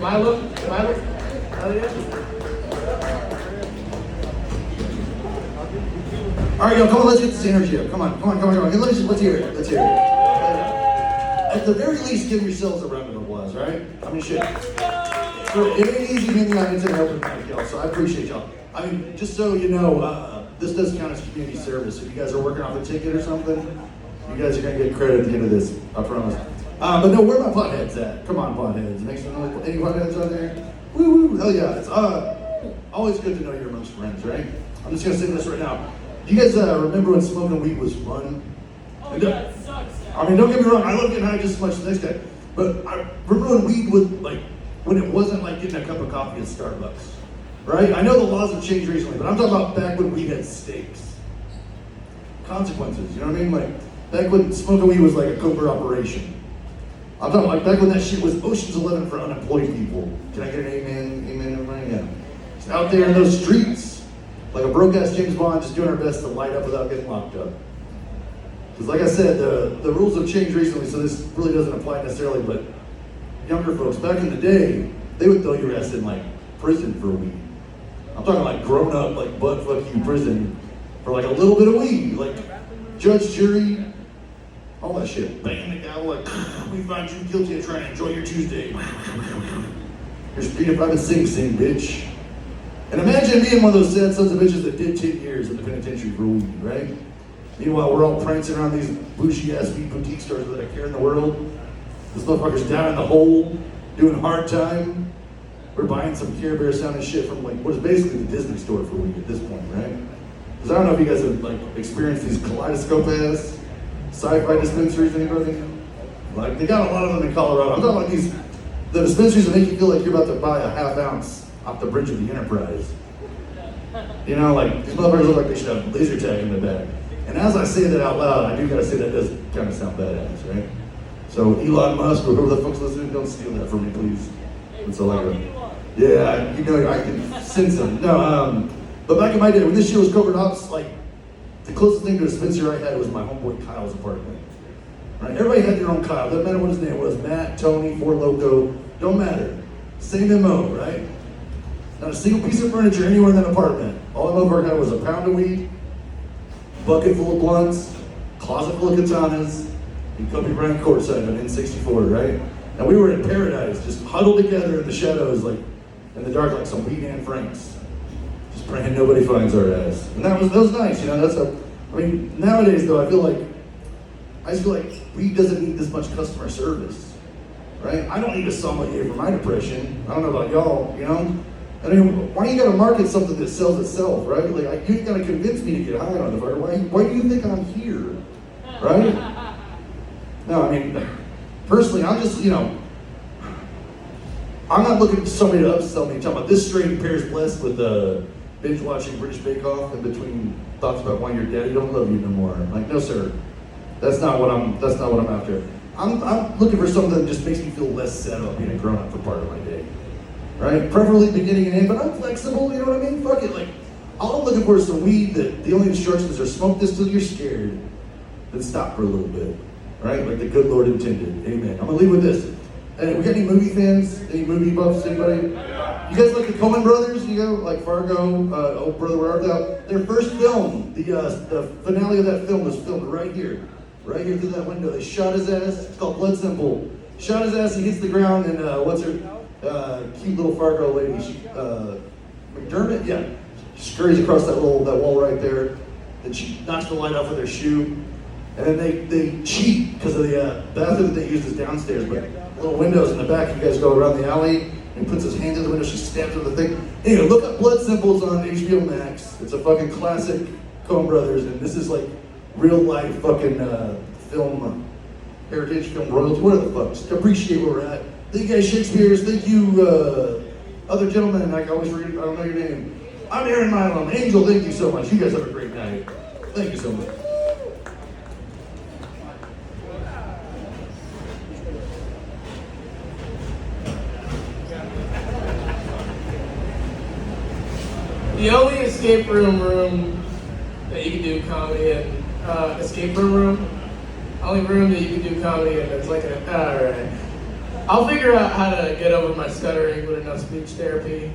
Milo? Oh yeah. All right, yo, come on, let's get this energy up. Come on. Let's hear it. At the very least, give yourselves a round of applause, right? I mean, shit. It ain't easy being the audience and open mic, y'all, so I appreciate y'all. I mean, just so you know, this does count as community service. If you guys are working off a ticket or something, you guys are gonna get credit at the end of this, I promise. But no, where are my potheads at? Come on, potheads. Make some noise. Any potheads out there? Woo, hell yeah. It's always good to know you're amongst friends, right? I'm just gonna say this right now. Do you guys remember when smoking weed was fun? Oh yeah, it sucks. I mean, don't get me wrong, I love getting high just as much as the next guy. But I remember when weed was like, when it wasn't like getting a cup of coffee at Starbucks, right? I know the laws have changed recently, but I'm talking about back when weed had stakes. Consequences, you know what I mean? Like, back when smoking weed was like a covert operation. I'm talking like back when that shit was Ocean's 11 for unemployed people. Can I get an amen? Amen, everybody? Yeah. Just out there in those streets, like a broke-ass James Bond, just doing our best to light up without getting locked up. Because like I said, the rules have changed recently, so this really doesn't apply necessarily, but younger folks, back in the day, they would throw your ass in like prison for weed. I'm talking like grown up, like butt fuck you prison for like a little bit of weed. Like judge, jury, all that shit. Bang the gavel, like, we find you guilty of trying to enjoy your Tuesday. Here's Peter Private Sing Sing, bitch. And imagine being one of those sad sons of bitches that did 10 years in the penitentiary for weed, right? Meanwhile, we're all prancing around these bougie-ass weed boutique stores without a care in the world. This motherfucker's down in the hole, doing hard time. We're buying some Care Bear sounding shit from like what is basically the Disney store for weed at this point, right? Because I don't know if you guys have like experienced these kaleidoscope-ass sci-fi dispensaries, anybody? Like they got a lot of them in Colorado. I'm talking about the dispensaries that make you feel like you're about to buy a half ounce off the bridge of the Enterprise. You know, like these motherfuckers look like they should have laser tag in the back. And as I say that out loud, I do gotta say that does kind of sound badass, right? So Elon Musk or whoever the fuck's listening, don't steal that from me, please. It's a lot of, yeah, you know, I can sense them. No, but back in my day, when this shit was covered up, like the closest thing to a dispensary I had was my homeboy Kyle's apartment. Right? Everybody had their own Kyle. Doesn't matter what his name was, Matt, Tony, Ford Loco, don't matter. Same MO, right? Not a single piece of furniture anywhere in that apartment. All that motherfucker had was a pound of weed, bucket full of blunts, closet full of katanas, and Kobe Bryant courtside on N64, right? And we were in paradise, just huddled together in the shadows, like in the dark, like some weed Anne Franks, just praying nobody finds our ass. And that was nice, you know. I mean, nowadays though, I just feel like weed doesn't need this much customer service, right? I don't need a sommelier for my depression. I don't know about y'all, you know. I mean, why you gotta market something that sells itself, right? Like, you ain't gotta convince me to get high on the fire. Why do you think I'm here, right? No, I mean, personally, I'm just, you know, I'm not looking for somebody to upsell me, talking about this strain pairs blessed with binge watching British Bake Off in between thoughts about why your daddy don't love you no more. Like, no, sir, that's not what I'm after. I'm looking for something that just makes me feel less sad about being a grown up for part of my day. Right? Preferably beginning and end, but I'm flexible, you know what I mean? Fuck it, like, all I'm looking for is some weed that the only instructions are smoke this till you're scared, then stop for a little bit, right? Like the good Lord intended, amen. I'm gonna leave with this. Hey, we got any movie fans? Any movie buffs, anybody? You guys like the Coen brothers, you know, like Fargo, Oh Brother, Where Art Thou? Their first film, the finale of that film was filmed right here through that window. They shot his ass, it's called Blood Simple. Shot his ass, he hits the ground, and what's her, cute little Fargo lady, she, McDermott, yeah. She scurries across that wall right there, and she knocks the light off with her shoe. And then they cheat because of the bathroom that they use is downstairs, but little windows in the back. You guys go around the alley, and he puts his hands in the window, she stabs with the thing. Anyway, look up Blood Simples on HBO Max. It's a fucking classic Coen Brothers, and this is like real life fucking film, heritage film royalty, whatever the fuck. Just appreciate where we're at. Thank you guys, Shakespeare's. Thank you, other gentlemen. I always forget, I don't know your name. I'm Aaron Milam. Angel, thank you so much. You guys have a great night. Thank you so much. The only escape room that you can do comedy in, escape room, only room that you can do comedy in, it's like alright. I'll figure out how to get over my stuttering with enough speech therapy.